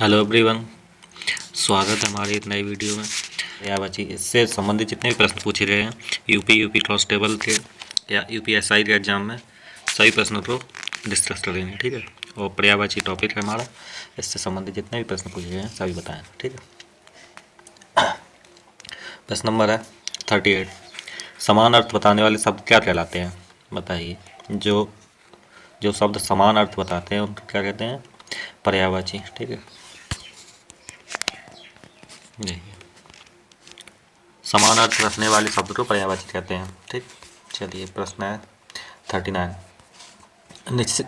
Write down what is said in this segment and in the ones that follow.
Hello everyone, स्वागत है हमारी एक नई वीडियो में। या बच्ची इससे संबंधित जितने भी प्रश्न पूछे गए हैं यूपी कांस्टेबल के या यूपीएसआई के एग्जाम में, सभी प्रश्नों को डिस्कस करेंगे, ठीक है। और पर्यायवाची टॉपिक है हमारा, इससे संबंधित जितने भी प्रश्न पूछे गए हैं सभी बताएं, ठीक है। प्रश्न नंबर है 38। समान अर्थ बताने वाले शब्द क्या कहलाते हैं, बताइए। जो शब्द समान अर्थ बताते हैं उनको क्या कहते हैं, पर्यायवाची, ठीक है। समान अर्थ रखने वाले शब्द को पर्यायवाची कहते हैं, ठीक। चलिए प्रश्न है 39।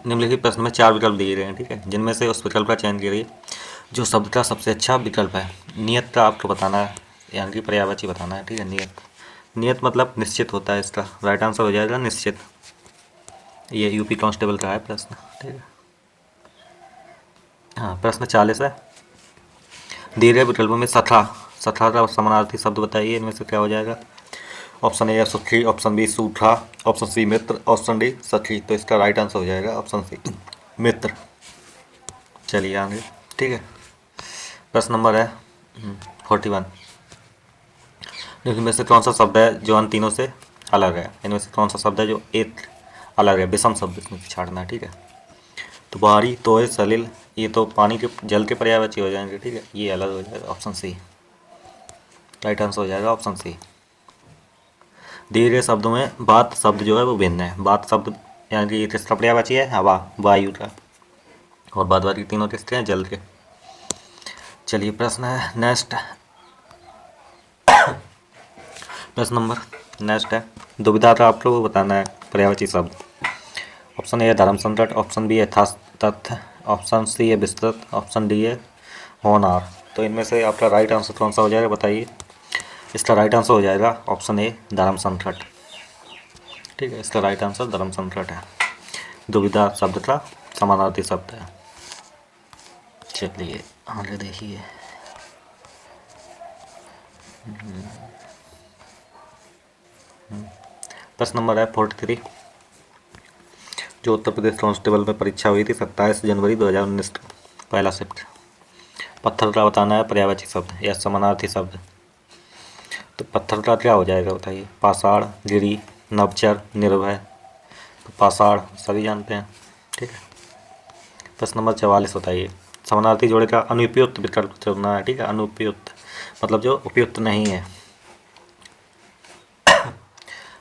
निम्नलिखित प्रश्न में 4 विकल्प दिए गए हैं, ठीक है, जिनमें से उस विकल्प का चयन करिए जो शब्द का सबसे अच्छा विकल्प है। नियत का आपको बताना है, यानी कि पर्यायवाची बताना है, ठीक है। नियत मतलब निश्चित होता है, इसका राइट आंसर हो जाएगा निश्चित। ये यूपी कांस्टेबल का है प्रश्न, ठीक है। हाँ, प्रश्न 40 है। दिए गए विकल्पों में सथा का समानार्थी शब्द बताइए, इनमें से क्या हो जाएगा। ऑप्शन ए सुखी, ऑप्शन बी सूखा, ऑप्शन सी मित्र, ऑप्शन डी सखी। तो इसका राइट आंसर हो जाएगा ऑप्शन सी मित्र। चलिए आगे, ठीक है। प्रश्न नंबर है 41। इनमें से कौन सा शब्द है जो इन तीनों से अलग है, इनमें से कौन सा शब्द है जो एक अलग है, विषम शब्द इसमें छाड़ना है, ठीक है। तो बाहरी, तोय, सलिल, ये तो पानी के जल के पर्यायवाची हो जाएंगे, ठीक है। ये अलग हो जाएगा ऑप्शन सी, राइट आंसर हो जाएगा ऑप्शन सी। दिए गए शब्दों में बात शब्द जो है वो भिन्न है। बात शब्द यानी कि किसका पर्यायवाची है, हवा, वायु का, और बाद बाकी तीनों किसके हैं, जल के। चलिए प्रश्न है नेक्स्ट। प्रश्न नंबर नेक्स्ट है, दुविधा का आप लोगों को बताना है पर्यायवाची शब्द। ऑप्शन ए है धर्म संकट, ऑप्शन बी है तथ्य, ऑप्शन सी है विस्तृत, ऑप्शन डी है होनहार। तो इनमें से आपका राइट आंसर कौन सा हो जाएगा, बताइए। इसका राइट आंसर हो जाएगा ऑप्शन ए धर्म संकट, ठीक है। इसका राइट आंसर धर्म संकट है। दुविधा शब्द का समानार्थी शब्द है। चलिए आगे देखिए। प्रश्न नंबर है 43। जो उत्तर प्रदेश कांस्टेबल में परीक्षा हुई थी 27 जनवरी 2019 को, पहला शिफ्ट। पत्थर का बताना है पर्यायवाची शब्द या समानार्थी शब्द। तो पत्थर का क्या हो जाएगा, बताइए। पाषाण, गिरी, नवचर, निर्भय। तो पाषाण सभी जानते हैं, ठीक है। प्रश्न नंबर 44 बताइए। समानार्थी जोड़े का अनुपयुक्त विकल्प चुनना है, ठीक है। अनुपयुक्त मतलब जो उपयुक्त नहीं है।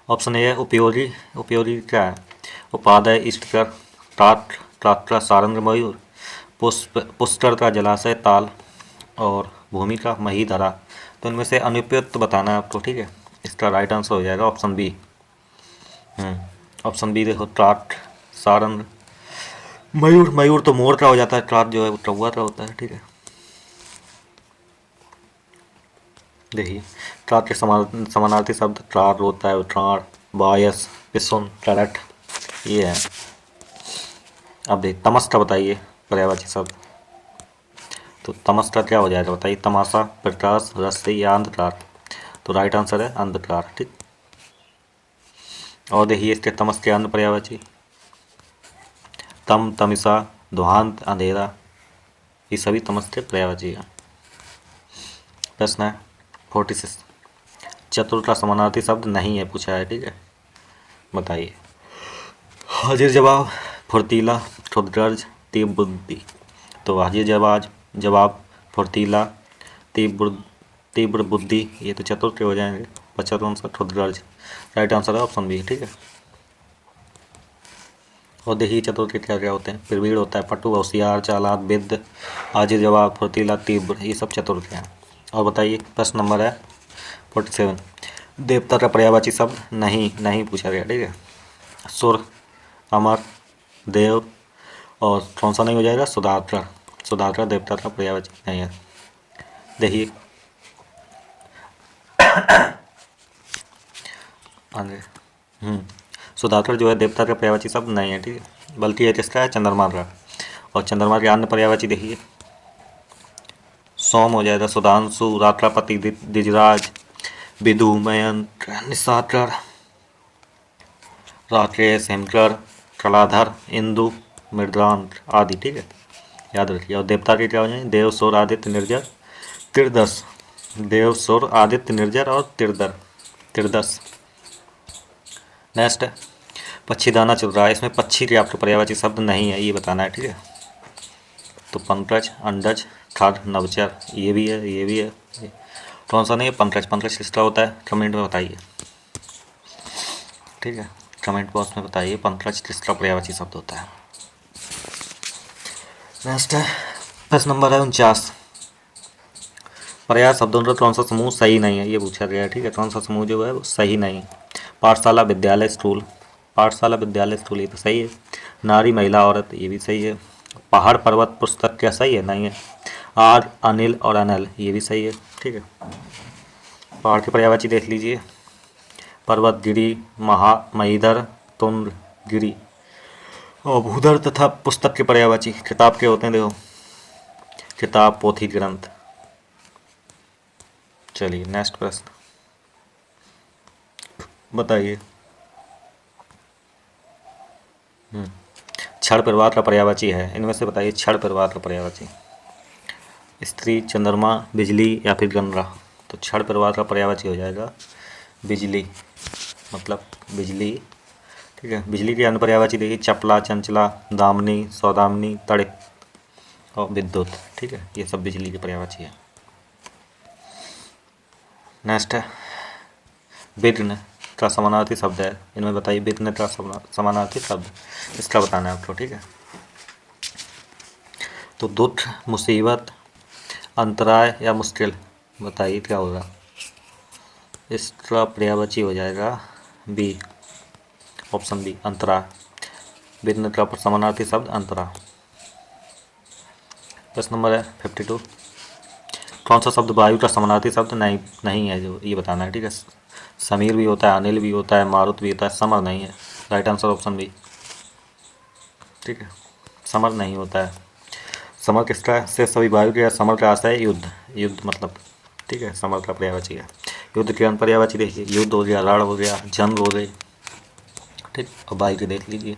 ऑप्शन ए है उपयोगी। उपयोगी क्या है, उपादेय, इष्टकर, टाट, टाट्रा, सारंग, मयूर, पुष्कर का जलाशय, ताल, और भूमि का महीधरा। तो इनमें से अनुपयुक्त बताना है आपको, ठीक है। इसका राइट आंसर हो जाएगा ऑप्शन बी। ऑप्शन बी देखो, टाट, सारंग, मयूर। मयूर तो मोर का हो जाता है, टाट जो है वो कौवा का होता है, ठीक है। देखिए टाट के समानार्थी शब्द टार होता है, टाण, बायस, पिसुन, टरट, ये है। अब देखिए तमस का बताइए पर्यायवाची शब्द। तो तमस का क्या हो जाएगा, बताइए। तमाशा, प्रकाश, रस्सी या अंधकार। तो राइट आंसर है अंधकार, ठीक। और देखिए इसके तमस के अन्य पर्यायवाची, तम, तमिसा, ध्वांत, अंधेरा, ये सभी तमस के पर्यायवाची हैं। प्रश्न है 46। चतुर का समानार्थी शब्द नहीं है पूछा है, ठीक है, बताइए। हाजिर जवाब, फुर्तीला, खुदगर्ज, तीव्र बुद्धि। तो हाजिर जवाब, फुर्तीला, तीव्र बुद्धि, ये तो चतुर के हो जाएंगे। बचा कौन सा, खुदगर्ज। राइट आंसर है ऑप्शन बी, ठीक है। और देखिए चतुर के क्या क्या होते हैं, प्रवीण होता है, पटु, होशियार, चालाक, विद्ध, हाजिर जवाब, फुर्तीला, तीव्र, ये सब चतुर के हैं। और बताइए प्रश्न नंबर है 47। देवता का पर्यायवाची शब्द नहीं पूछा गया, ठीक है। सुर, अमर, देव, और कौन सा नहीं हो जाएगा, सुधाकर देवता का पर्यायवाची नहीं है। देखिए आगे सुधाकर जो है देवता का पर्यायवाची शब्द नहीं है, ठीक है, बल्कि एक इसका है चंद्रमा का। और चंद्रमा के अन्य पर्यायवाची देखिए, सोम हो जाएगा, सुधांशु, रात्रापति, द्विजराज, विदु, मयंक, निशाकर, राकेश, हिमकर, कलाधर, इंदु, मृदांक आदि, ठीक है। याद रखिए। और देवता के क्या हो जाएंगे, देव, सुर, आदित्य, निर्जर, त्रिदश। देव, सुर, आदित्य, निर्जर और त्रिदश। नेक्स्ट है पक्षीदाना चल रहा है, इसमें पक्षी के आपके पर्यायवाची शब्द नहीं है, ये बताना है, ठीक है। तो पंकज, अंडज, थर, नवचर, ये भी है, ये भी है, कौन सा नहीं है, पंकज किसका होता है, कमेंट में बताइए, ठीक है। कमेंट बॉक्स में बताइए पंकज किसका पर्यायवाची शब्द होता है। नेक्स्ट है प्रश्न नंबर है 49। पर्याय शब्दों का कौन सा समूह सही नहीं है, ये पूछा गया है, ठीक है। कौन सा समूह जो है वो सही नहीं। पाठशाला, विद्यालय, स्कूल। पाठशाला, विद्यालय, स्कूल, ये तो सही है। नारी, महिला, औरत, ये भी सही है। पहाड़, पर्वत, पुस्तक, क्या सही है, नहीं है। आग, अनिल और अनल, ये भी सही है, ठीक है। पहाड़ के पर्यायवाची देख लीजिए, पर्वत, गिरी, महीधर, तुंग, गिरी। और भूधर तथा पुस्तक के पर्यायवाची किताब के होते हैं, देखो, किताब, पोथी, ग्रंथ। चलिए नेक्स्ट प्रश्न बताइए। क्षण परिवार का पर्यायवाची है, इनमें से बताइए क्षण परिवार का पर्यायवाची। स्त्री, चंद्रमा, बिजली या फिर गंगा। तो क्षण परिवार का पर्यायवाची हो जाएगा बिजली, मतलब बिजली, ठीक है। बिजली की अन्य पर्यायवाची देखिए, चपला, चंचला, दामिनी, सौदामिनी, तड़ित और विद्युत, ठीक है। ये सब बिजली की पर्यायवाची है। नेक्स्ट है विघ्न का समानार्थी शब्द है, इनमें बताइए विघ्न का समानार्थी शब्द, इसका बताना है आपको, ठीक है। तो दुख, मुसीबत, अंतराय या मुश्किल, बताइए क्या होगा। इसका पर्यायवाची हो जाएगा बी, ऑप्शन बी, अंतराय। विघ्न का समानार्थी शब्द अंतराय। प्रश्न नंबर है 52। कौन सा शब्द वायु का समानार्थी शब्द नहीं है, जो ये बताना है, ठीक है। समीर भी होता है, अनिल भी होता है, मारुत भी होता है, समर नहीं है। राइट आंसर ऑप्शन बी, ठीक है। समर नहीं होता है। समर किसका से सभी वायु के, समर का आशय है युद्ध, युद्ध मतलब, ठीक है। समर का पर्यायवाची है। युद्ध के अन्य पर्यायवाची देखिए, युद्ध हो गया, रण हो गया, जंग हो गई, ठीक। और वायु के देख लीजिए।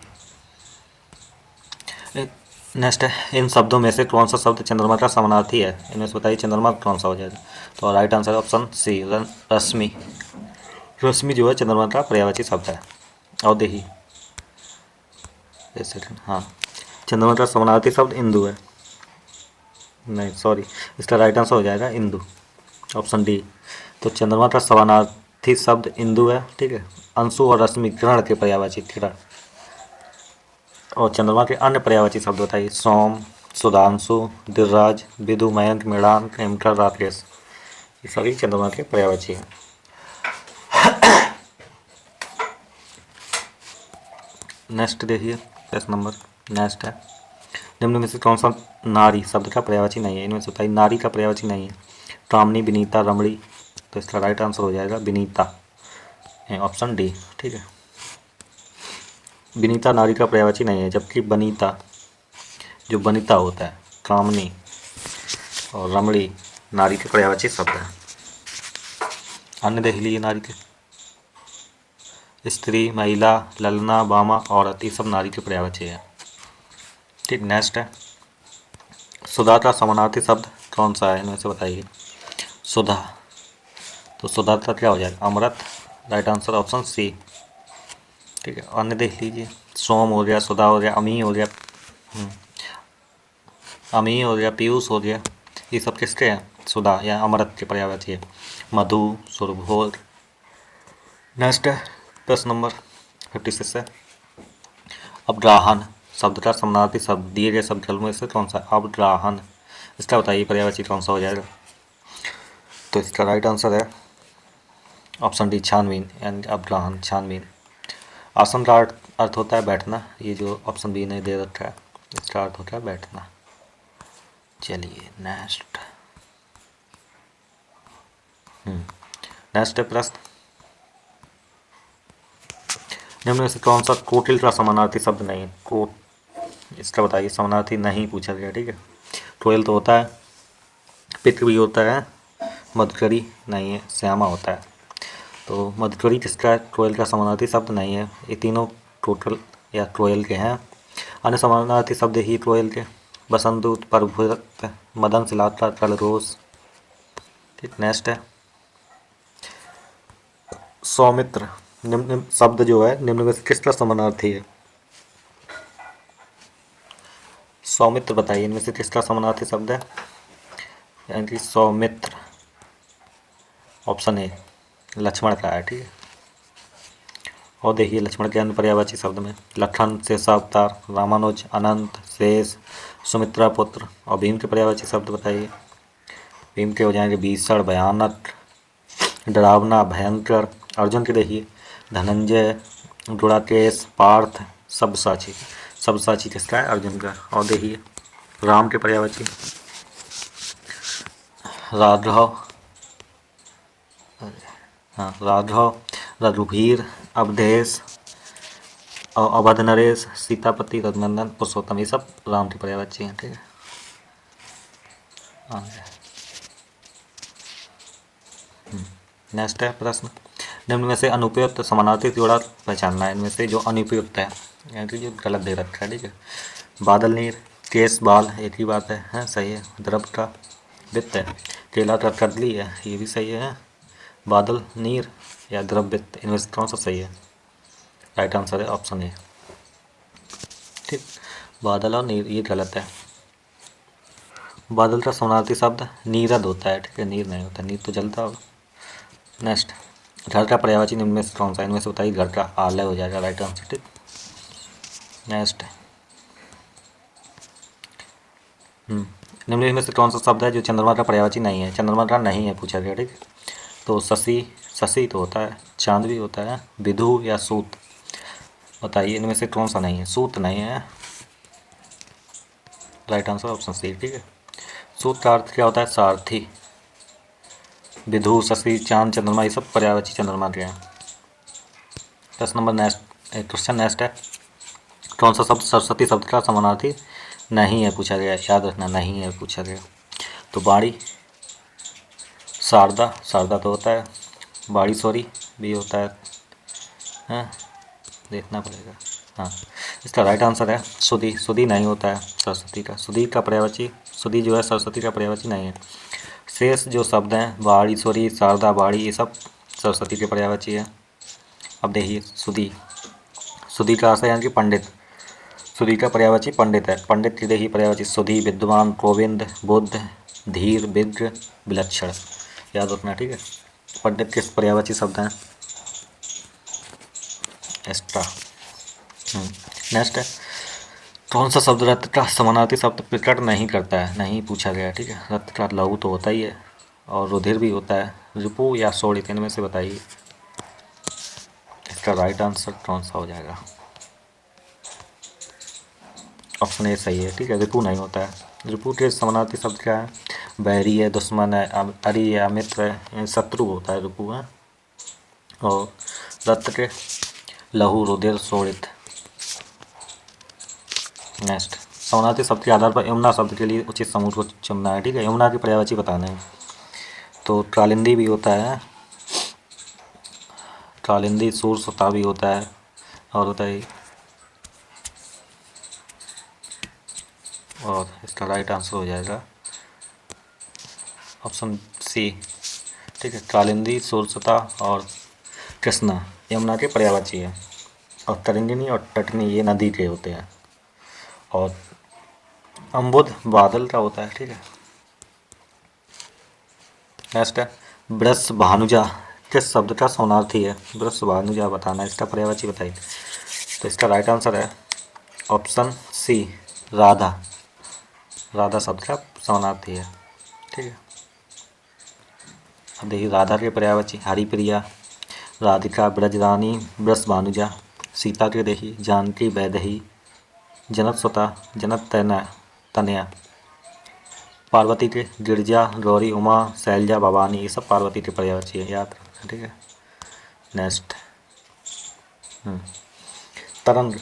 नेक्स्ट है इन शब्दों में से कौन सा शब्द चंद्रमा का समानार्थी है, इनमें से बताइए चंद्रमा कौन सा हो जाएगा। तो राइट आंसर ऑप्शन सी, रश्मि। रश्मि जो है चंद्रमा का पर्यायवाची शब्द है। और देखिए एक सेकंड, हाँ, चंद्रमा का समानार्थी शब्द इंदु है, नहीं सॉरी, इसका राइट आंसर हो जाएगा इंदु, ऑप्शन डी। तो चंद्रमा का समानार्थी शब्द इंदु है, ठीक है। अंशु और रश्मि किरण के पर्यायवाची, किरण। और चंद्रमा के अन्य पर्यायवाची शब्द बताइए, सोम, सुधांशु, दिलराज, विदु, मयंक, मृणाल, हेमकर, राकेश, ये सभी चंद्रमा के पर्यायवाची हैं। नेक्स्ट देखिए प्रश्न नंबर नेक्स्ट है, निम्न में से कौन सा नारी शब्द का पर्यायवाची नहीं है, इनमें से बताइए नारी का पर्यायवाची नहीं है। कामनी, विनीता, रमणी, तो इसका राइट आंसर हो जाएगा विनीता, ऑप्शन डी, ठीक है। विनीता नारी का पर्यायवाची नहीं है, जबकि बनीता जो बनीता होता है, कामनी और रमणी नारी के पर्यायवाची शब्द है। अन्य देख लीजिए नारी के, स्त्री, महिला, ललना, बामा, औरत, ये सब नारी के पर्यायवाची है, ठीक। नेक्स्ट है सुधा का समानार्थी शब्द कौन सा है, इनमें से बताइए। सुधा, तो सुधा का क्या हो जाएगा, अमृत, राइट आंसर ऑप्शन सी, ठीक है। अन्य देख लीजिए, सोम हो गया, सुधा हो गया, अमी हो गया, अमी हो गया, पीयूष हो गया, ये सब किसके हैं, सुधा या अमृत के पर्यायवाची है। मधु, सुरभोर। नेक्स्ट है प्रश्न नंबर 56 है अवगाहन शब्द का समानार्थी शब्द दिए गए शब्द में से कौन सा, अवगाहन, इसका बताइए पर्यायवाची कौन सा हो जाएगा। तो इसका राइट आंसर है ऑप्शन डी, छानबीन, यानी अवगाहन, छानबीन। आसन का अर्थ होता है बैठना, ये जो ऑप्शन बी ने दे रखा है, इसका अर्थ होता है बैठना। चलिए नेक्स्ट नेक्स्ट है प्रश्न, निम्न में से कौन सा कोकिल का समानार्थी शब्द नहीं है, को, इसका बताइए समानार्थी नहीं पूछा गया, ठीक है। कोयल तो होता है, पिक भी होता है, मधुकरी नहीं है, श्यामा होता है। तो मधुकरी किसका कोयल का समानार्थी शब्द नहीं है, ये तीनों टोटल या कोयल के हैं। अन्य समानार्थी शब्द ही कोयल के, बसंतदूत, प्रभुभक्त, मदन सिलाता, कलरोस। ठीक, नेक्स्ट है सौमित्र। निम्न शब्द जो है निम्न में से किसका समानार्थी है? सौमित्र बताइए इनमें से किसका समानार्थी शब्द है? यानी कि सौमित्र ऑप्शन ए लक्ष्मण का है। ठीक है, और देखिए लक्ष्मण के अन्य पर्यायवाची शब्द में लखन, शेषावतार, रामानुज, अनंत, शेष, सुमित्रा पुत्र। और भीम के पर्यायवाची शब्द बताइए। भीम के हो जाएंगे भीषण, भयानक, डरावना, भयंकर। अर्जुन के देखिए धनंजय, गुणाकेश, पार्थ, सब्यसाची। सब्यसाची किसका है? अर्जुन का। और देखिए राम के पर्यायवाची राघव, हाँ राघव, रघुवीर, अवधेश, और अवध नरेश, सीतापति, रघुनंदन, पुरुषोत्तम। ये सब राम के पर्यायवाची हैं। ठीक है, नेक्स्ट है प्रश्न निम्न में से अनुपयुक्त समानार्थी जोड़ा पहचानना है। इनमें से जो अनुपयुक्त है यानी कि जो गलत दे रखा है। ठीक है, बादल नीर, केस बाल, एक ही बात है सही है। द्रव का वित्त है, केला का कदली है, ये भी सही है। बादल नीर या द्रव वित्त, इनमें से कौन सा सही है? राइट आंसर है ऑप्शन ए। ठीक, बादल और नीर ये गलत है। बादल का समानार्थी शब्द नीरद होता है। ठीक है, नीर नहीं होता, नीर तो जलता होगा। नेक्स्ट घर का पर्यायवाची निम्न में से कौन सा? इनमें से बताइए। घर का आलय हो जाएगा राइट आंसर। ठीक, नेक्स्ट निम्न में से कौन सा शब्द है जो चंद्रमा का पर्यायवाची नहीं है? चंद्रमा का नहीं है पूछा गया। ठीक, तो शशि, शशि तो होता है, चांद भी होता है। विधु या सूत, बताइए इनमें से कौन सा नहीं है? सूत नहीं है, राइट आंसर ऑप्शन सी। ठीक है, सूत का अर्थ क्या होता है? सारथी। विधु, शशि, चांद, चंद्रमा ये सब पर्यायवाची चंद्रमा के हैं। 10 नंबर नेक्स्ट क्वेश्चन नेक्स्ट है कौन सा शब्द सरस्वती शब्द का समानार्थी नहीं है पूछा गया? याद रखना नहीं है पूछा गया। तो बाड़ी, शारदा, शारदा तो होता है। बाड़ीश्वरी भी होता है, हाँ देखना पड़ेगा। हाँ, इसका राइट आंसर है सुधी। सुधी नहीं होता है सरस्वती का। सुधी का पर्यायवाची, सुधी जो है सरस्वती का पर्यायवाची नहीं है। शेष जो शब्द हैं बाड़ीश्वरी, शारदा, बाड़ी, ये सब सरस्वती के पर्यायवाची है। अब देखिए सुधी, सुधी का अर्थ है यानी कि पंडित। सुधी का पर्यायवाची पंडित है। पंडित की देखिए पर्यायवाची सुधी, विद्वान, गोविंद, बुद्ध, धीर, विज्ञ, विलक्षण। याद रखना। ठीक है, पंडित किस पर्यायवाची शब्द हैं? एक्स्ट्रा। नेक्स्ट है कौन सा शब्द रथ का समानार्थी शब्द प्रकट नहीं करता है? नहीं पूछा गया। ठीक है, रथ का लहू तो होता ही है और रुधिर भी होता है। रिपु या शोणित, इनमें से बताइए इसका राइट आंसर कौन सा हो जाएगा? ऑप्शन ए सही है। ठीक है, रिपु नहीं होता है। रिपु के समानार्थी शब्द क्या है? बैरी है, दुश्मन है, अरि है, मित्र है, शत्रु होता है रिपु है। और रथ के लहू, रुधिर, शोणित। नेक्स्ट समानार्थी शब्द के आधार पर यमुना शब्द के लिए उचित समूह को चुनना है। ठीक है, यमुना की पर्यायवाची बताना है। तो कालिंदी भी होता है, कालिंदी, सूरसुता भी होता है, और होता है, और इसका राइट आंसर हो जाएगा ऑप्शन सी। ठीक है, कालिंदी, सूरसुता और कृष्णा यमुना के पर्यायवाची है। और तरंगिनी और तटनी ये नदी के होते हैं। और अम्बुद बादल का होता है। ठीक है, नेक्स्ट है वृष भानुजा किस शब्द का समानार्थी है? वृष भानुजा बताना है, इसका पर्यायवाची बताइए। तो इसका राइट आंसर है ऑप्शन सी राधा। राधा शब्द का समानार्थी है। ठीक है, अब देखिए राधा के पर्यायवाची हरिप्रिया, राधिका, ब्रजरानी, वृष भानुजा। सीता के देखिए जानकी, वैदेही, जनकसुता, जनक तनया। पार्वती के गिरजा, गौरी, उमा, शैलजा, भवानी, ये सब पार्वती के पर्यायवाची है, याद रखना। ठीक है, नेक्स्ट तरंग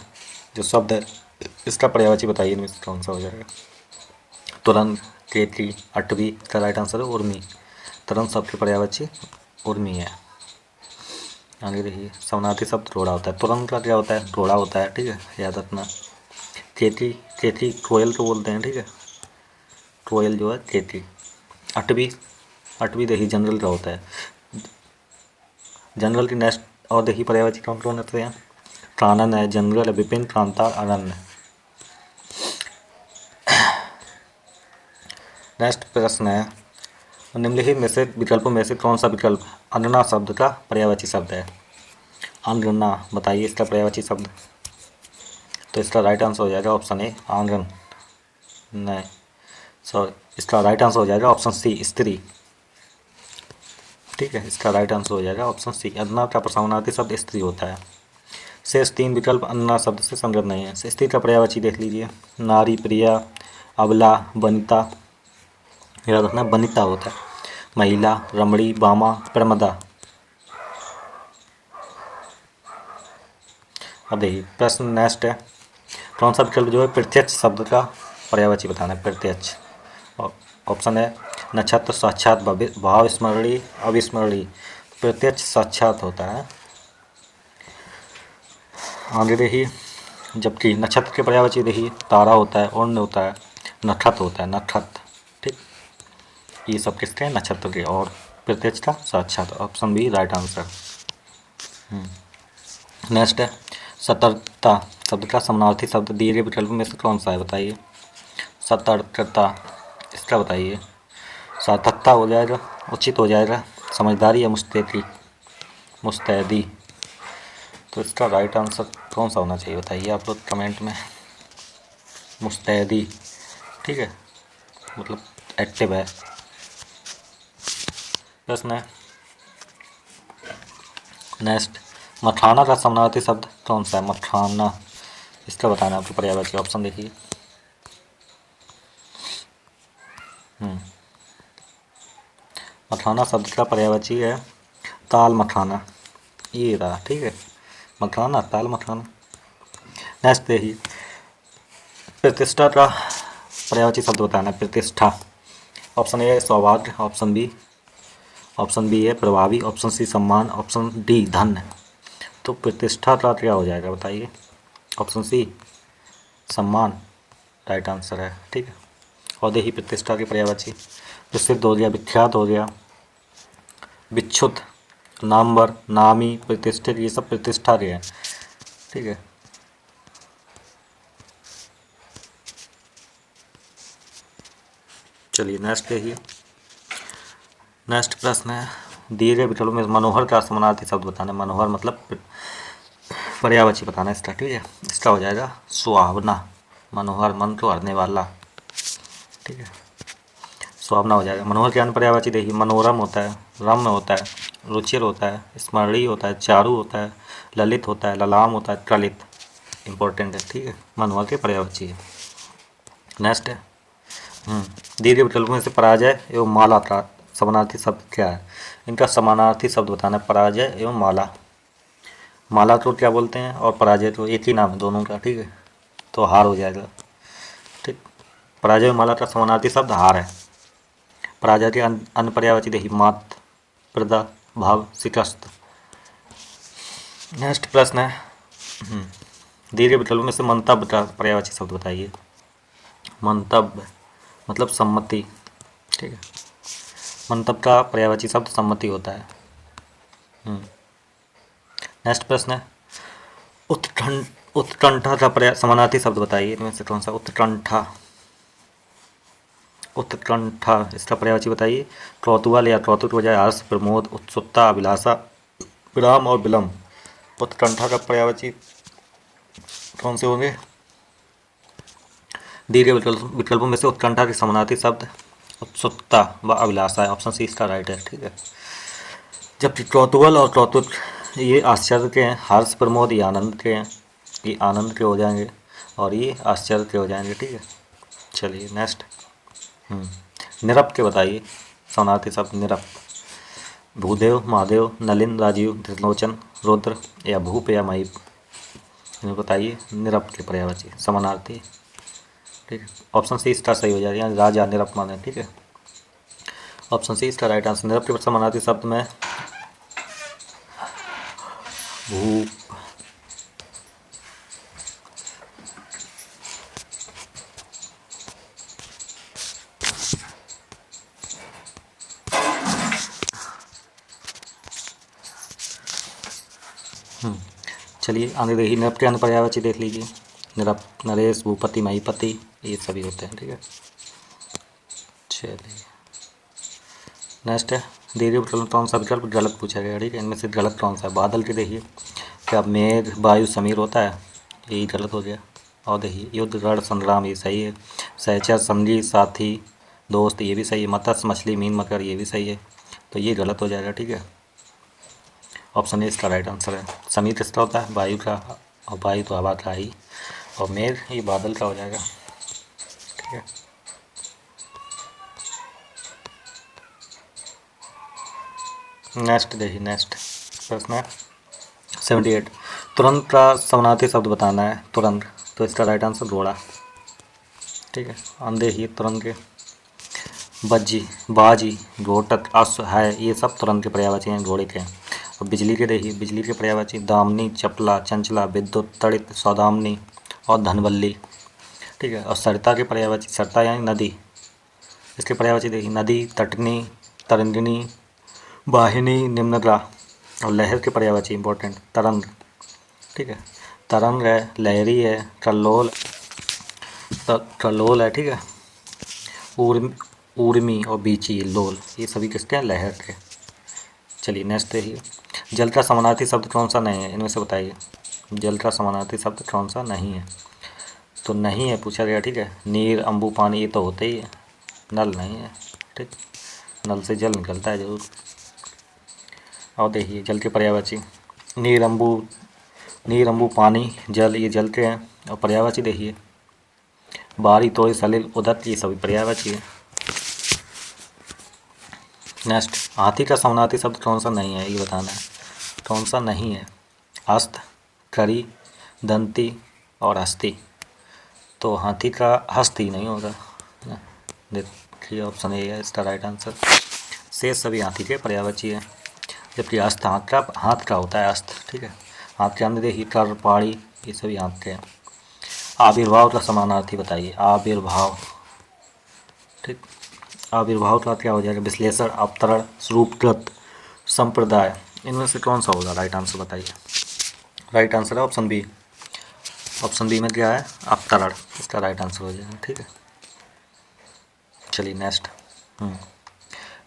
जो शब्द है इसका पर्यायवाची बताइए इनमें से कौन सा हो जाएगा? तुरंग, केतली, अटवी। इसका राइट आंसर है उर्मी। तरंग शब्द की पर्यायवाची उर्मी है। आगे देखिए समानार्थी शब्द घोड़ा होता है। तुरंग का क्या होता है? घोड़ा होता है। ठीक है, याद रखना। खेती, खेती ट्रोयल को बोलते हैं, ठीक है, ट्रोयल जो है खेती। अटवी, अटवी देखिए जनरल का होता है, जनरल की नेक्स्ट। और देखिए पर्यायवाची कौन कौन होते हैं, कानन है, जनरल है, विपिन, कांता, अरण्य। नेक्स्ट प्रश्न है, निम्नलिखित में से विकल्पों में से कौन सा विकल्प अन्ना शब्द का पर्यायवाची शब्द है। अन्ना, बताइए इसका पर्यायवाची शब्द। तो इसका राइट आंसर हो जाएगा ऑप्शन ए आंगन, नहीं सॉरी, इसका राइट आंसर हो जाएगा ऑप्शन सी स्त्री, ठीक है, इसका राइट आंसर हो जाएगा ऑप्शन सी। अन्ना का समानार्थी शब्द स्त्री होता है। शेष 3 विकल्प अन्ना शब्द से संगत नहीं है। स्त्री का पर्यायवाची देख लीजिए, नारी, प्रिया, अबला, वनिता, याद रखना वनिता होता है, महिला, रमणी, बामा, प्रमदा। अब देखिए प्रश्न नेक्स्ट है, कौन सा विकल्प जो है प्रत्यक्ष शब्द का पर्यायवाची बताना है, प्रत्यक्ष। ऑप्शन है नक्षत्र, साक्षात, भाव स्मरणीय, अविस्मरणीय। प्रत्यक्ष साक्षात होता है। आगे देखिए, जबकि नक्षत्र के पर्यायवाची देखिए तारा होता है, उर्ण होता है, नक्षत्र होता है, नक्षत्र, ठीक, ये सब किसके हैं, नक्षत्र के। और प्रत्यक्ष का साक्षात, option B right answer. Next है, सतर्कता शब्द का समानार्थी शब्द दिए गए विकल्प में से कौन सा है, बताइए। सतर्कता, इसका बताइए। सार्थकता हो जाएगा, उचित हो जाएगा, समझदारी या मुस्तैदी, मुस्तैदी। तो इसका राइट आंसर कौन सा होना चाहिए, बताइए आप लोग कमेंट में। मुस्तैदी, ठीक है, मतलब एक्टिव है। प्रश्न है नेक्स्ट, मखाना का समानार्थी शब्द कौन सा है, मखाना, इसका बताना आपको पर्यायवाची। ऑप्शन देखिए, मखाना शब्द का पर्यायवाची है ताल मखाना, ये रहा, ठीक है, मखाना, ताल मखाना। नेक्स्ट देखिए, प्रतिष्ठा का पर्यायवाची शब्द बताना है, प्रतिष्ठा। ऑप्शन ए सौभाग्य, ऑप्शन बी है प्रभावी, ऑप्शन सी सम्मान, ऑप्शन डी धन। तो प्रतिष्ठा का क्या हो जाएगा, बताइए। ऑप्शन सी सम्मान राइट आंसर है, ठीक है। और देखिए प्रतिष्ठा के पर्यायवाची, प्रसिद्ध हो गया, विख्यात हो गया, विच्छुत, नामवर, नामी, प्रतिष्ठित, ये सब प्रतिष्ठा के हैं, ठीक है। चलिए नेक्स्ट देखिए, नेक्स्ट प्रश्न है, दिए गए विकल्पों में मनोहर का समानार्थी शब्द बताना है। मनोहर मतलब पर्यायवाची बताना है इसका, ठीक है, इसका हो जाएगा सुहावना। मनोहर मन को हरने वाला, ठीक है, सुहावना हो जाएगा। मनोहर के अन्य पर्यायवाची देखिए, मनोरम होता है, रम्य होता है, रुचिर होता है, स्मरणीय होता है, चारु होता है, ललित होता है, ललाम होता है, प्रलित, इंपॉर्टेंट है, ठीक है, मनोहर के पर्यायवाची है। नेक्स्ट है, दिए गए विकल्पों में से पराजय एवं माला का समानार्थी शब्द क्या है। इनका समानार्थी शब्द बताना है, पराजय एवं माला। माला को क्या बोलते हैं और पराजय तो एक ही नाम है दोनों का, ठीक है, तो हार हो जाएगा, ठीक। पराजय एवं माला का समानार्थी शब्द हार है। पराजय के अन्य पर्यायवाची देखिए, मात, प्रदा, भाव, शिकस्त। नेक्स्ट प्रश्न है, दिए गए विकल्पों में से मंतव्य का पर्यायवाची शब्द बताइए। मंतव्य मतलब सम्मति, ठीक है, मंतव्य का पर्यायवाची शब्द सम्मति होता है। नेक्स्ट प्रश्न है, उत्कंठा का समानार्थी शब्द बताइए। इनमें से कौन सा, उत्कंठा, उत्कंठा, इसका पर्यायवाची बताइए। कौतूहल या कौतुक की बजाय हर्ष, प्रमोद, उत्सुकता, अभिलाषा, विराम और विलंब। उत्कंठा का पर्यायवाची कौन से होंगे, दिए गए विकल्पों में से उत्कंठा के समानार्थी शब्द उत्सुकता व अभिलाषा है, ऑप्शन सी इसका राइट है, ठीक है। जबकि कौतूहल और कौतुक ये आश्चर्य के हैं, हर्ष, प्रमोद ये आनंद के हैं, ये आनंद के हो जाएंगे और ये आश्चर्य के हो जाएंगे, ठीक है। चलिए नेक्स्ट, निरप के बताइए समानार्थी शब्द। निरप, भूदेव, महादेव, नलिन, राजीव, त्रिलोचन, रुद्र या भूप या महीप, इन्हें बताइए निरप के पर्यायवाची समानार्थी, ठीक है। ऑप्शन सी इसका सही हो जाएगा, राजा निरप माने, ठीक है, ऑप्शन सी इसका राइट आंसर। निरप के समानार्थी शब्द में भूप, चलिए आगे देखिए, निरप के अन्य पर्यायवाची देख लीजिए। निरप, नरेश, भूपति, महीपति, ये सभी होते हैं। ठीक है, चलिए नेक्स्ट है, दीर्घ विकल्प कौन सा विकल्प गलत पूछा गया। ठीक है, इनमें से गलत कौन सा है। बादल के देखिए, क्या मेघ, वायु, समीर होता है, यही गलत हो गया। और देखिए, युद्ध, रण, संग्राम, ये सही है। सहचर, संगी, साथी, दोस्त, ये भी सही है। मत्स्य, मछली, मीन, मकर, ये भी सही है। तो ये गलत हो जाएगा। ठीक है, ऑप्शन ए इसका राइट आंसर है। समीर किसका होता है, वायु का, और वायु तो हवा का ही, और मेघ ये बादल का हो जाएगा। ठीक है, नेक्स्ट देखिए, नेक्स्ट प्रश्न है 78। तुरंत का समानार्थी शब्द बताना है। तुरंत, तो इसका राइट आंसर घोड़ा। ठीक है, अंधे ही तुरंत के। बज्जी, बाजी, घोटक, अश्व, है, ये सब तुरंत के पर्यायवाची हैं, घोड़े के। और बिजली के देखिए, बिजली के पर्यायवाची दामनी, चपला, चंचला, विद्युत, तड़ित, सौदामनी और धनवल्ली। ठीक है, और सरिता के पर्यायवाची, सरिता यानी नदी, इसके पर्यायवाची देखिए, नदी, तटनी, तरंगिणी, वाहिनी, निम्नग्रा। और लहर के पर्यायवाची इंपॉर्टेंट, तरंग। ठीक है, तरंग है, लहरी है, कल्लोल, कल्लोल है। ठीक है, ऊर्मी और बीची, लोल, ये सभी किसके हैं, लहर के। चलिए नेक्स्ट देखिए, जल का समानार्थी शब्द कौन सा नहीं है, इनमें से बताइए। जल का समानार्थी शब्द कौन सा नहीं है, तो नहीं है पूछा गया। ठीक है, नीर, अम्बु, पानी, ये तो होते ही है, नल नहीं है। ठीक, नल से जल निकलता है जरूर। और देखिए, जल के पर्यायवाची, नीर, अम्बु, पानी, जल, ये जल के हैं। और पर्यायवाची देखिए, बारी, तोय, सलिल, उदक, ये सभी पर्यायवाची है। नेक्स्ट, हाथी का समानार्थी शब्द कौन सा नहीं है, ये बताना है, कौन सा नहीं है। हस्त, करी, दंती और हस्ती। तो हाथी का हस्त ही नहीं होगा ना। देखिए, ऑप्शन ए है इसका राइट आंसर। शेष सभी हाथी के पर्यायवाची है, जबकि हस्त हाथ का होता है, हस्त। ठीक है, हाथ के अंदर देखिए, कर, पाड़ी, ये सभी हाथ के हैं। आविर्भाव का समानार्थी बताइए, आविर्भाव। ठीक, आविर्भाव का क्या हो जाएगा, विश्लेषण, अवतरण, स्वरूपकृत, संप्रदाय, इनमें से कौन सा होगा, राइट आंसर बताइए। राइट आंसर है ऑप्शन बी। ऑप्शन बी में क्या है, अवतरण, इसका राइट आंसर हो जाएगा। ठीक है, चलिए नेक्स्ट,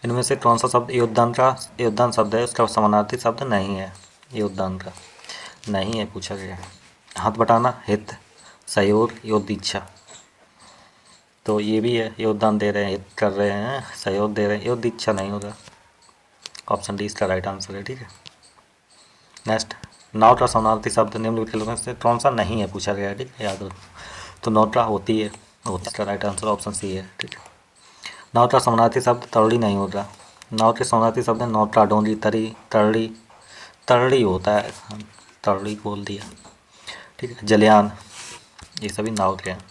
इनमें से कौन सा शब्द योगदान शब्द है, उसका समानार्थी शब्द नहीं है। योगदान का नहीं है पूछा गया। हाथ बटाना, हित, सहयोग, योद्दीक्षा, तो ये भी है, योगदान दे रहे हैं, हित कर रहे हैं, सहयोग दे रहे हैं, योद्दीक्षा नहीं होगा। ऑप्शन डी इसका राइट आंसर है। ठीक है, नेक्स्ट, नाव का समानार्थी शब्द निम्नलिखित में से कौन सा नहीं है पूछा गया है। ठीक है, याद रखो, तो नौका होती है, इसका राइट आंसर ऑप्शन सी है। ठीक है, नाव का समानार्थी शब्द तरड़ी नहीं होगा। नाव के समानार्थी शब्द है नौका, डोंगी, तरी, तरड़ी, तरड़ी होता है, तरड़ी बोल दिया। ठीक है, जलयान, ये सभी नाव के हैं।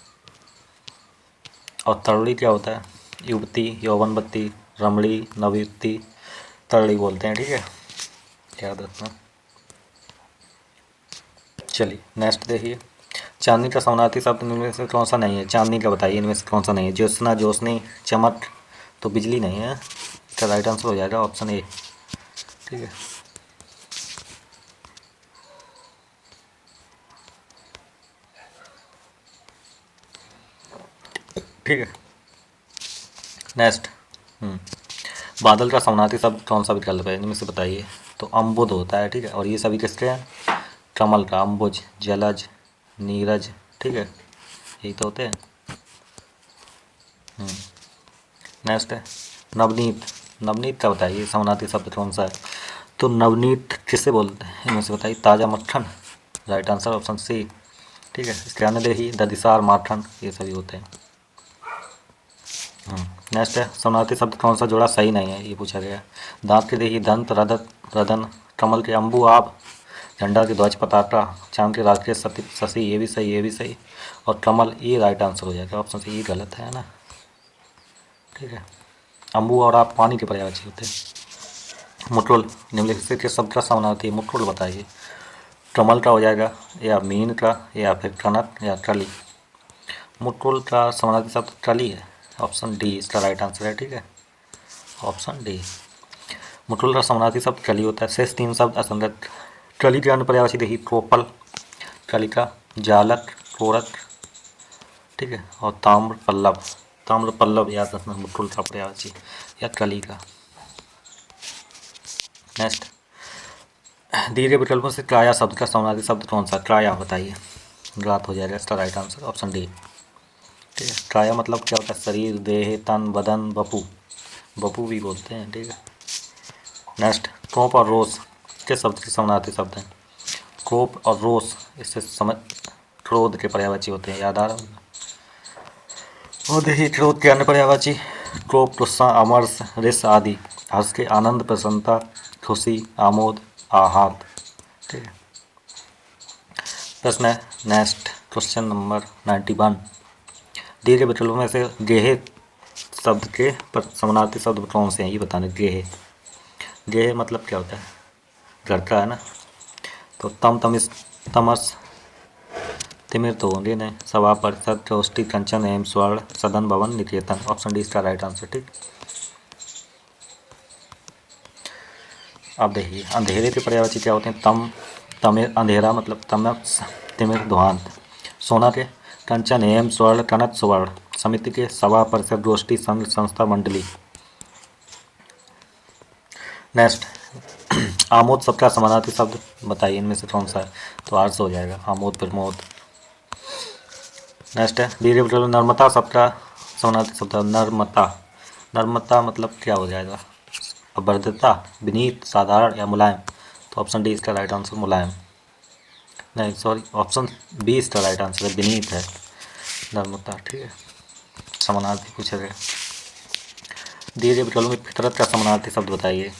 और तरड़ी क्या होता है, युवती, यौवनवती, रमणी, नवयुवती, तरड़ी बोलते हैं। ठीक है, याद रखना। चलिए नेक्स्ट देखिए, चांदनी का समानार्थी शब्द इनमें से कौन सा नहीं है। चांदनी का बताइए, इनमें से कौन सा नहीं है। ज्योत्सना, ज्योत्सनी, चमक, तो बिजली नहीं है, इसका राइट आंसर हो जाएगा ऑप्शन ए। ठीक है, ठीक है, नेक्स्ट, बादल का समानार्थी शब्द कौन सा विकल्प है, इनमें से बताइए। तो अम्बुद होता है। ठीक है, और ये सभी किसके हैं, कमल का, अम्बुज, जलज, नीरज। ठीक है, यही तो होते हैं। नेक्स्ट है नवनीत। नवनीत का बताइए समानार्थी शब्द कौन सा है। तो नवनीत किससे बोलते हैं, इनमें से बताइए। ताज़ा मक्खन, राइट आंसर ऑप्शन सी। ठीक है, इसके आने देखिए, ददिसार, माठन, ये सभी होते हैं। नेक्स्ट है समानार्थी शब्द कौन सा जोड़ा सही नहीं है, ये पूछा गया। दांत के देखिए, दंत, रदत, रदन, कमल के अम्बु, आब, झंडा के ध्वज, पताका, चांद के राष्ट्रीय शशि, ये भी सही, ये भी सही। और कमल, ये राइट आंसर हो जाएगा ऑप्शन सी, ये गलत है ना। ठीक है, अम्बु और आप पानी के पर्यायवाची होते हैं। मुटुल, निम्नलिखित के शब्द का समानार्थी है, मुटुल बताइए। कमल का हो जाएगा, या मीन का, या फिर कनक, या कली। मुटुल का समानार्थी शब्द कली है, ऑप्शन डी इसका राइट आंसर है। ठीक है, ऑप्शन डी, मुटुल का समानार्थी शब्द कली होता है। शेष तीन शब्द असंगत ट्रली के अन्य पर्यायवाची देखिए ट्रोपल, ट्रलिका, जालक, टोरक, ठीक है, और ताम्र पल्लव। ताम्र पल्लव याद रखना बुटुल का पर्यायवाची या ट्रली का। नेक्स्ट, दिए गए विकल्पों से क्राया शब्द का समानार्थी शब्द कौन सा? क्राया बताइए, गलत हो जाएगा इसका राइट आंसर ऑप्शन डी। ठीक है, क्राया मतलब क्या होता है? शरीर, देह, तन, बदन, बपू, बपू भी बोलते हैं। ठीक है, नेक्स्ट, क्रोप और रोस किस शब्द के समानार्थी शब्द हैं? क्रोप और रोस इससे समझ क्रोध के पर्यायवाची होते हैं, याद आ रहा है? और देखिए क्रोध के अन्य पर्यायवाची क्रोध, गुस्सा, अमर्ष, रिस आदि। हर्ष के आनंद, प्रसन्नता, खुशी, आमोद, आहत। ठीक है, प्रश्न है नेक्स्ट, क्वेश्चन नंबर 91। दिए गए विकल्पों में से गेहे शब्द के समानार्थी शब्द कौन से हैं ये बताने। गेहे, गेहे मतलब क्या होता है? घर का है ना। तो तम, तमिस, तमस, तिमिर तो होंगे नहीं। सभा, परिषद, गोष्ठी, कंचन, एवं स्वर्ण, सदन, भवन, निकेतन। ऑप्शन डी इसका राइट आंसर। ठीक, अब देखिए अंधेरे के पर्यायवाची क्या होते हैं? तम, तमिर, अंधेरा मतलब तमस, तिमिर, ध्वांत। सोना के कंचन, एवं स्वर्ण, कनक, सुवर्ण। समिति के सभा, परिषद, गोष्ठी, संघ, संस्था, मंडली। नेक्स्ट, आमोद शब्द का समानार्थी शब्द बताइए, इनमें से कौन सा है? तो आर्स हो जाएगा, आमोद, प्रमोद। नेक्स्ट है दिए गए विकल्प, नर्मता शब्द का समानार्थी शब्द है नर्मता। नर्मता मतलब क्या हो जाएगा? अभद्रता, विनीत, साधारण या मुलायम। तो ऑप्शन डी इसका राइट आंसर मुलायम, नहीं सॉरी, ऑप्शन बी इसका राइट आंसर है, विनीत है नर्मता। ठीक है, समानार्थी पूछा गया। दिए गए विकल्प में फितरत का समानार्थी शब्द बताइए।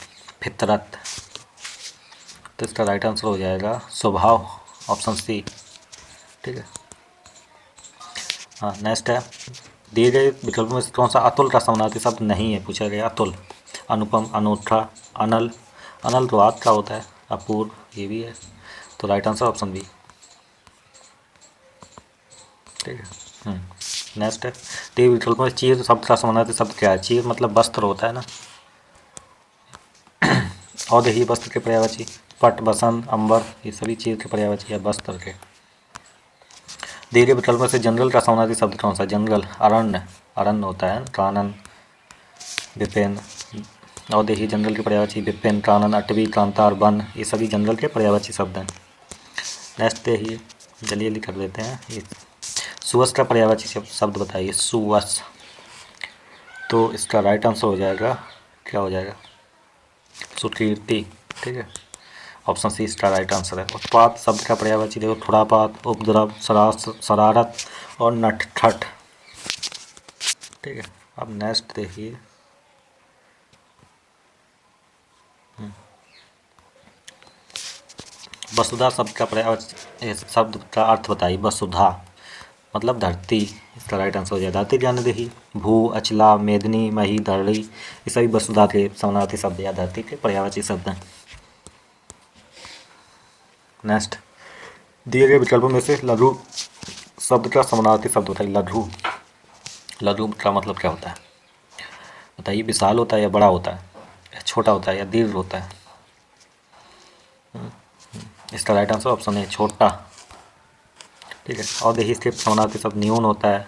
फितरत, तो इसका राइट आंसर हो जाएगा स्वभाव, ऑप्शन सी। ठीक है, हाँ नेक्स्ट है दिए गए विकल्पों में से कौन सा अतुल का समानार्थी शब्द नहीं है पूछा गया। अतुल, अनुपम, अनूठा, अनल। अनल तो आग का होता है, अपूर्व ये भी है। तो राइट आंसर ऑप्शन बी। ठीक है, नेक्स्ट है दिए विकल्पों में चीर शब्द का समानार्थी शब्द क्या है? चीर मतलब वस्त्र होता है ना। और देखिए वस्त्र के पर्यायवाची पट, बसंत, अंबर, ये सभी चीर के पर्यायवाची है वस्त्र के। दिए गए विकल्प में से जंगल का समानार्थी शब्द कौन सा? जंगल, अरण्य, अरण्य होता है, कानन, विपिन। और देखिए जंगल के पर्यायवाची विपिन, कानन, अटवी, कांतार, वन, ये सभी जंगल के पर्यायवाची शब्द हैं। नेक्स्ट देखिए जल्दी जल्दी कर देते हैं। ये सुवस का पर्यायवाची शब्द बताइए। सुवस, तो इसका राइट आंसर हो जाएगा, क्या हो जाएगा? सुकीर्ति। ठीक है, ऑप्शन सी इसका राइट आंसर है। उत्पात शब्द का पर्यायवाची देखो, खुरापात, उपद्रव, शरारत और नटखट। ठीक है, अब नेक्स्ट देखिए वसुधा शब्द का पर्यायवाची शब्द का अर्थ बताइए। वसुधा मतलब धरती, इसका राइट आंसर हो जाएगा धरती। ध्यान देखिए भू, अचला, मेदिनी, मही, धरणी, ये सभी वसुधा के समानार्थी शब्द या धरती के पर्यायवाची शब्द हैं। नेक्स्ट, दिए गए विकल्पों में से लघु शब्द का समानार्थी शब्द बताइए। लघु, लघु का मतलब क्या होता है बताइए? विशाल होता है या बड़ा होता है, या छोटा होता है या दीर्घ होता है? इसका राइट आंसर ऑप्शन है छोटा। ठीक है, और देखिए इसके समानार्थी शब्द न्यून होता है,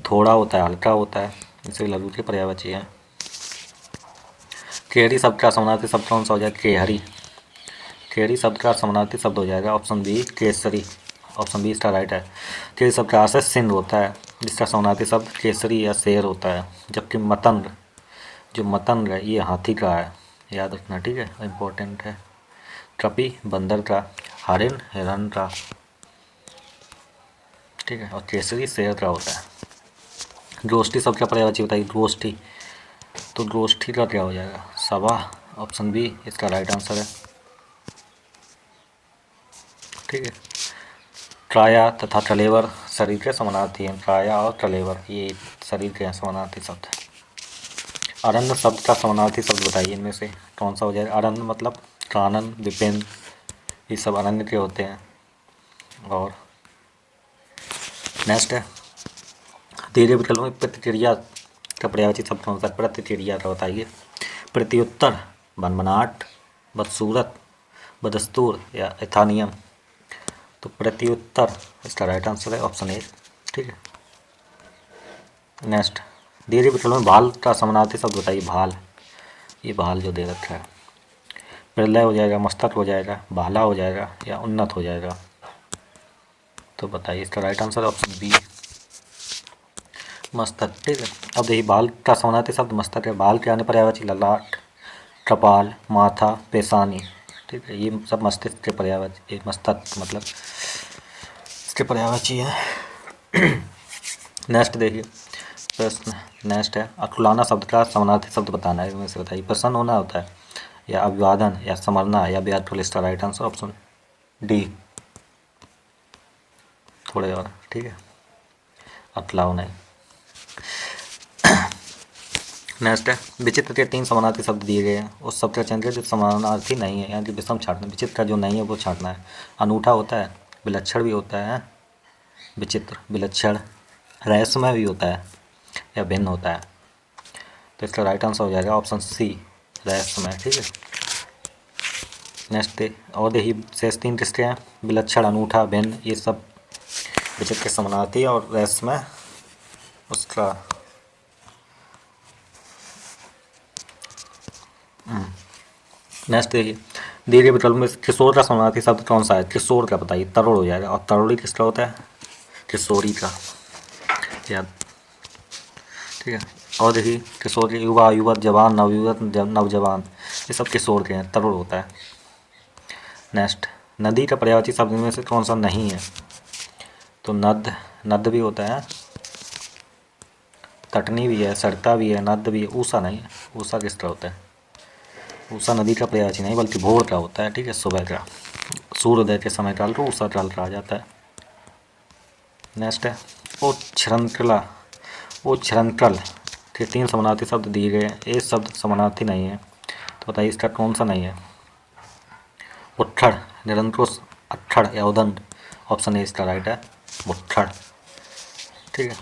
थोड़ा होता है, हल्का होता है, इसे लघु के पर्यायवाची है। केहरी शब्द का समानार्थी शब्द कौन सा हो जाएगा? केहरी, केहरी शब्द का समानार्थी शब्द हो जाएगा ऑप्शन बी केसरी। ऑप्शन बी इसका राइट है। केहरी शब्द का आशय सिंह होता है, जिसका समानार्थी शब्द केसरी या शेर होता है। जबकि मतंग, जो मतंग है ये हाथी का है, याद रखना। ठीक है, इम्पोर्टेंट है। कपि बंदर का, हरिण हिरण का। ठीक है, और केसरी शेर का होता है। गोष्ठी शब्द का पर्यायवाची बताइए। गोष्ठी, तो गोष्ठी का क्या हो जाएगा? सभा, ऑप्शन बी इसका राइट आंसर है। ठीक है, काया तथा कलेवर शरीर के समानार्थी हैं। काया और कलेवर ये शरीर के समानार्थी शब्द हैं। अरण्य शब्द का समानार्थी शब्द बताइए, इनमें से कौन सा हो जाएगा? अरण्य मतलब कानन, विपिन, ये सब अरण्य के होते हैं। और नेक्स्ट है दिए गए विकल्पों में प्रतिक्रिया का पर्यायवाची शब्द कौन सा? प्रतिक्रिया का बताइए। प्रत्युत्तर, बनबनाहट, बदसूरत, बदस्तूर या एथानियम। तो प्रत्युत्तर इसका राइट आंसर है ऑप्शन ए। ठीक है। नेक्स्ट, दिए गए विकल्प में भाल का समानार्थी शब्द बताइए। भाल, ये भाल जो दे रखा है, प्रलय हो जाएगा, मस्तक हो जाएगा, भाला हो जाएगा या उन्नत हो जाएगा। तो बताइए, इसका राइट आंसर है ऑप्शन बी, मस्तक। ठीक है। अब देखिए, बाल का समानार्थी शब्द मस्तक है। बाल के आने पर पर्यायवाची ललाट, कपाल, माथा, पेशानी। ठीक है, ये सब मस्तिष्क के पर्यायवाची, मस्तक मतलब इसके पर्यायवाची है। नेक्स्ट देखिए प्रश्न, नेक्स्ट है अकुलाना शब्द का समानार्थी शब्द बताना है। इनमें से बताइए। प्रसन्न होना होता है या अभिवादन या समरना या ब्याज। इसका राइट आंसर ऑप्शन डी, थोड़े और। ठीक है, अकलाव नहीं। नेक्स्ट है, विचित्र के 3 समानार्थी शब्द दिए गए हैं, उस शब्द का चयन करें जो समानार्थी नहीं है, यानी कि विषम छांटना। विचित्र का जो नहीं है वो छांटना है। अनूठा होता है, विलक्षण भी होता है, विचित्र, विलक्षण, रहस्यमय भी होता है या भिन्न होता है। तो इसका राइट आंसर हो जाएगा ऑप्शन सी, रहस्यमय। ठीक है। नेक्स्ट और देखिए, शेष 3 किसके हैं? विलक्षण, अनूठा, भिन्न, ये सब विचित्र के समानार्थी और रहस्यमय उसका नेक्स्ट देखिए, दिए गए विकल्प में किशोर का समानार्थी शब्द कौन सा है? किशोर का बताइए। तरुण हो जाएगा। और तरुणी किसका होता है? किशोरी का, याद। ठीक है। और देखिए, किशोर, युवा, युवक, जवान, नवयुवक, नवजवान, ये सब किशोर के हैं, तरुण होता है। नेक्स्ट, नदी का पर्यायवाची शब्द में से कौन सा नहीं है? तो नद, नद भी होता है, तटनी भी है, सरिता भी है, नद भी है। ऊषा नहीं है। ऊषा किसका होता है? ऊषा नदी का पर्यायवाची नहीं बल्कि भोर का होता है। ठीक है, सुबह का, सूर्योदय के समय काल को ऊषा काल कहा जाता है। नेक्स्ट है उच्छृंखला, उच्छृंखल के 3 समानार्थी शब्द दिए गए हैं, एक शब्द समानार्थी नहीं है। तो बताइए, इसका कौन सा नहीं है? उट्ठड़, निरंकुश, अट्ठड़ या उदंड। ऑप्शन ए इसका राइट है, उट्ठड़। ठीक है।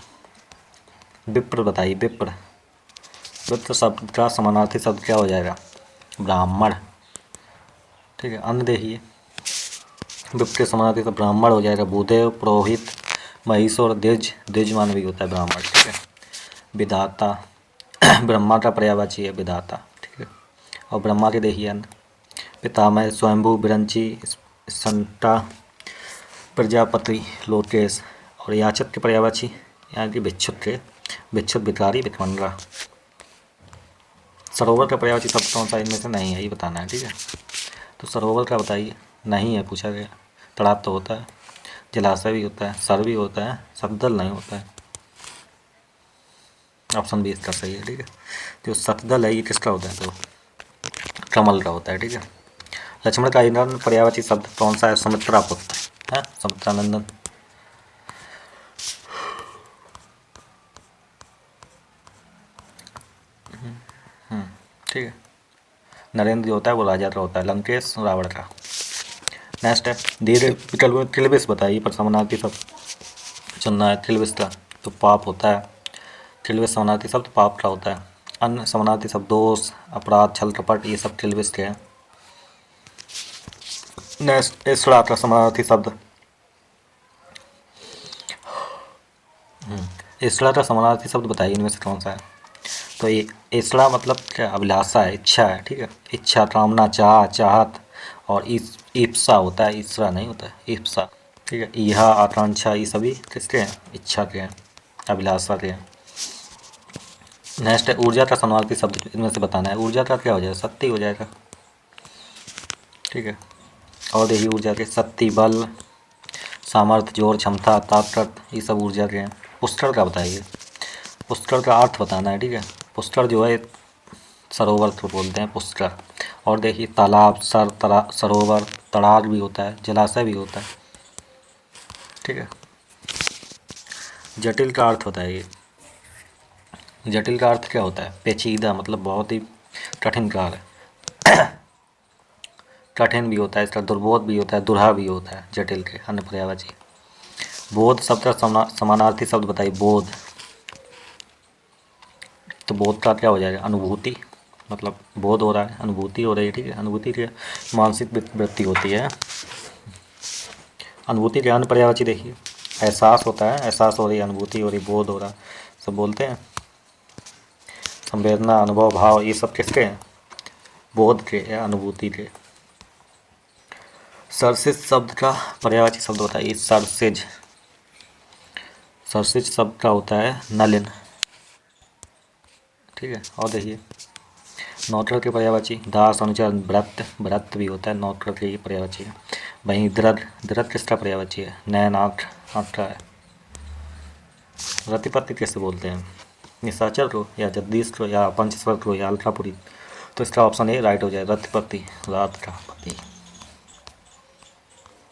विप्र बताइए। विप्र, विप्र शब्द का समानार्थी शब्द क्या हो जाएगा? ब्राह्मण। ठीक है। अन्य देखिए, विप्र के समानार्थी शब्द ब्राह्मण हो जाएगा। भूदेव, पुरोहित, महीश्वर, द्विज, द्विजमान भी होता है ब्राह्मण। ठीक है। विधाता, ब्रह्मा का पर्यायवाची है विधाता। ठीक है। और ब्रह्मा के देखिए अन्य, पितामह, स्वयंभू, विरंची, संता, प्रजापति, लोकेश। और याचक के पर्यायवाची यहाँ की भिक्षुक के, भिक्षुक, भिखारी, भिखमंगा। सरोवर का पर्यायवाची शब्द कौन सा इनमें से नहीं है, ये बताना है। ठीक है। तो सरोवर का बताइए, नहीं है पूछा गया। तालाब तो होता है, जलाशय भी होता है, सर भी होता है, सतदल नहीं होता है। ऑप्शन बी इसका सही है। ठीक है। जो सतदल है ये किसका होता है? तो कमल का होता है। ठीक है। लक्ष्मण का ईंधन पर्यायवाची शब्द कौन सा है? सुमित्रा पुत्र है, सुमित्रानंदन। ठीक है। नरेंद्र जो होता है वो राजा का होता है, लंकेश रावण का। नेक्स्ट है, धीरे विकल्प में त्रिलविश बताइए। पर समानार्थी शब्द चुनना है त्रिलविश का। तो पाप होता है, त्रिलविश समानार्थी शब्द पाप का होता है। अन्य समानार्थी शब्द दोष, अपराध, छल, कपट, ये सब त्रिलविश के हैं। नेक्स्ट, इसड़ा का समानार्थी शब्द, इसड़ा का समानार्थी शब्द बताइए इनमें से कौन सा है? तो ये इसड़ा मतलब क्या? अभिलाषा है, इच्छा है। ठीक है। इच्छा, कामना, चाह, चाहत। और ईप्सा होता है, ईर्ष्या नहीं होता है, ईप्सा। ठीक है। इहा, आकांक्षा, ये सभी किसके हैं? इच्छा के हैं, अभिलाषा के हैं। नेक्स्ट है, ऊर्जा का समानार्थी शब्द इनमें से बताना है। ऊर्जा का क्या हो जाएगा? शक्ति हो जाएगा। ठीक है। और देखिए, ऊर्जा के शक्ति, बल, सामर्थ्य, जोर, क्षमता, ताकत, ये सब ऊर्जा के हैं। पुष्कर का बताइए। पुष्कर का अर्थ बताना है। ठीक है। पुष्कर जो है सरोवर को बोलते हैं, पुष्कर। और देखिए, तालाब, सरोवर, तड़ाग भी होता है, जलाशय भी होता है। ठीक है। जटिल का अर्थ बताइए। जटिल का अर्थ क्या होता है? पेचीदा, मतलब बहुत ही कठिन कार्य। कठिन भी होता है, इसका दुर्बोध भी होता है, दुरहा भी होता है जटिल के अन्य पर्यायवाची। बोध शब्द का समानार्थी शब्द बताइए। बोध, तो बोध का क्या हो जाएगा? अनुभूति। मतलब बोध हो रहा है, अनुभूति हो रही है, ठीक है। अनुभूति क्या, मानसिक वृत्ति होती है। अनुभूति के अन्य पर्यायवाची देखिए, एहसास होता है, एहसास हो रही है, अनुभूति हो रही, बोध हो रहा, सब बोलते हैं। संवेदना, अनुभव, भाव, ये सब किसके हैं? बोध के या अनुभूति के। सरसिज शब्द का पर्यायवाची शब्द होता है ये सरसिज। सरसिज शब्द का होता है नलिन, ठीक है। और देखिए नौकर के पर्यायवाची दास, अनुचर, व्रत, व्रत भी होता है नौकर के पर्यायवाची है। वहीं दृढ़, दृढ़ किसका पर्यायवाची है? नैन, आँख, आँख का है। रतिपति कैसे बोलते हैं? निशाचर को या जगदीश को या पंचस्वर को या अल्ट्रापुरी? तो इसका ऑप्शन ए राइट हो जाए, रतिपति, रात का पति,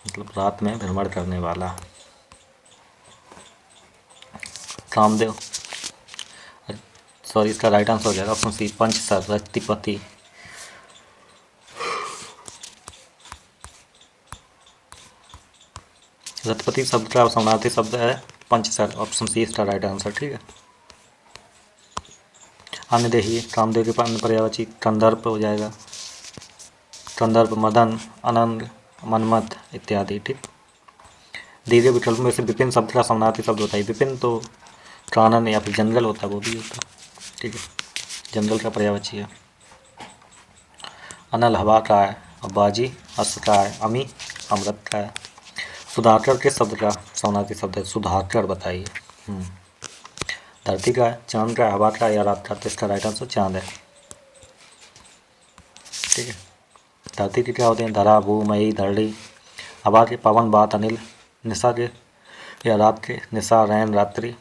मतलब रात में भ्रमण करने वाला। कामदेव, सॉरी इसका राइट आंसर हो जाएगा ऑप्शन सी, पंचसर, रतिपति। रतिपति शब्द का समानार्थी शब्द है पंचसर, ऑप्शन सी इसका राइट आंसर, ठीक है। अन्य देखिए कामदेव के अन्य पर्यायवाची कंदर्प हो जाएगा, कंदर्प, मदन, आनंद, मनमत इत्यादि, ठीक। दीर्घ विकल्प में से विपिन शब्द का समानार्थी शब्द होता है। विपिन तो कानन या फिर जंगल होता है, वो भी होता है, ठीक है, जंगल का पर्यायवाची है। अनल हवा का है, और बाजी अश्व का है, अमी अमृत का है। सुधाकर के शब्द का समानार्थी शब्द है सुधाकर, बताइए। धरती का है, चांद का, हवा का या रात का? तो इसका राइट आंसर चांद है, ठीक है। धरती के क्या होते हैं? धरा, भू, मई, धरणी। हवा के पवन, बात, अनिल। निशा के या रात के? निशा, रैन, रात्रि।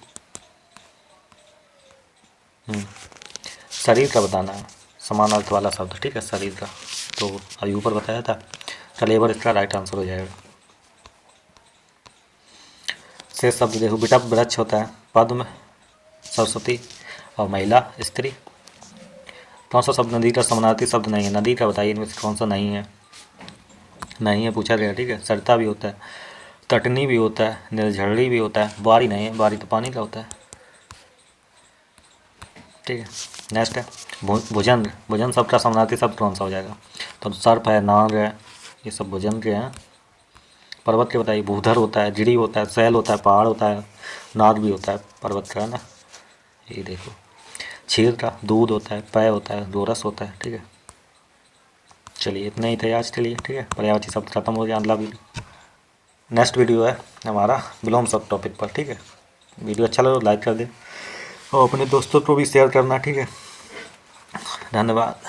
शरीर का बताना है, समान अर्थ वाला शब्द, ठीक है, शरीर का। तो अभी ऊपर बताया था, कलेवर इसका राइट आंसर हो जाएगा। शेष शब्द देखो, बिटप वृक्ष होता है, पद्म सरस्वती, और महिला स्त्री। कौन सा शब्द नदी का समानार्थी शब्द नहीं है? नदी का बताइए, इनमें से कौन सा नहीं है? नहीं है पूछा गया, ठीक है। सरता भी होता है, तटनी भी होता है, निर्झरणी भी होता है, बारी नहीं है, बारी तो पानी का होता है, ठीक है। नेक्स्ट है भुजंग, भुजंग शब्द का समानार्थी शब्द कौन सा हो जाएगा? तो सर्प है, नाग है, ये सब भुजंग के हैं। पर्वत के बताइए, भूधर होता है, गिरी होता है, शैल होता है, पहाड़ होता है, नाग भी होता है पर्वत का, है ना। ये देखो क्षीर का, दूध होता है, पेय होता है, गोरस होता है, ठीक है। चलिए इतना ही था आज के लिए, ठीक है। पर्यायवाची शब्द खत्म हो गया, अगला वीडियो, नेक्स्ट वीडियो है हमारा विलोम शब्द टॉपिक पर, ठीक है। वीडियो अच्छा लगा तो लाइक कर दें और अपने दोस्तों को भी शेयर करना, ठीक है। धन्यवाद।